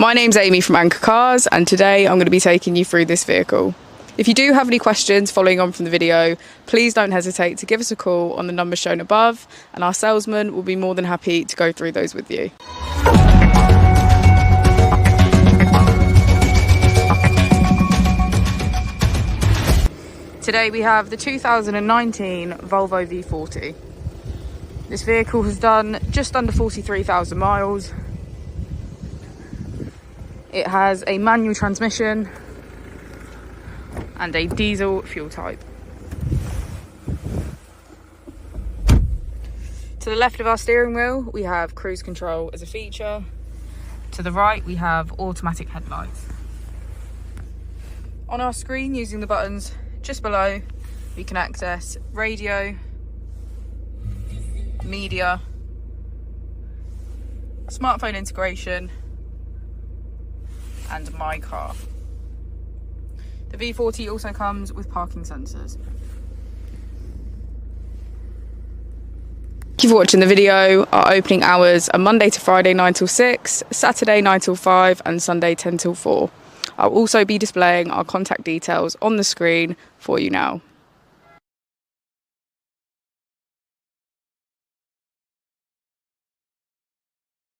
My name's Amy from Anchor Cars, and today I'm going to be taking you through this vehicle. If you do have any questions following on from the video, please don't hesitate to give us a call on the number shown above, and our salesman will be more than happy to go through those with you. Today we have the 2019 Volvo V40. This vehicle has done just under 43,000 miles. It has a manual transmission and a diesel fuel type. To the left of our steering wheel, we have cruise control as a feature. To the right, we have automatic headlights. On our screen, using the buttons just below, we can access radio, media, smartphone integration, and my car. The V40 also comes with parking sensors. Thank you for watching the video. Our opening hours are Monday to Friday 9 till 6, Saturday 9 till 5, and Sunday 10 till 4. I'll also be displaying our contact details on the screen for you now.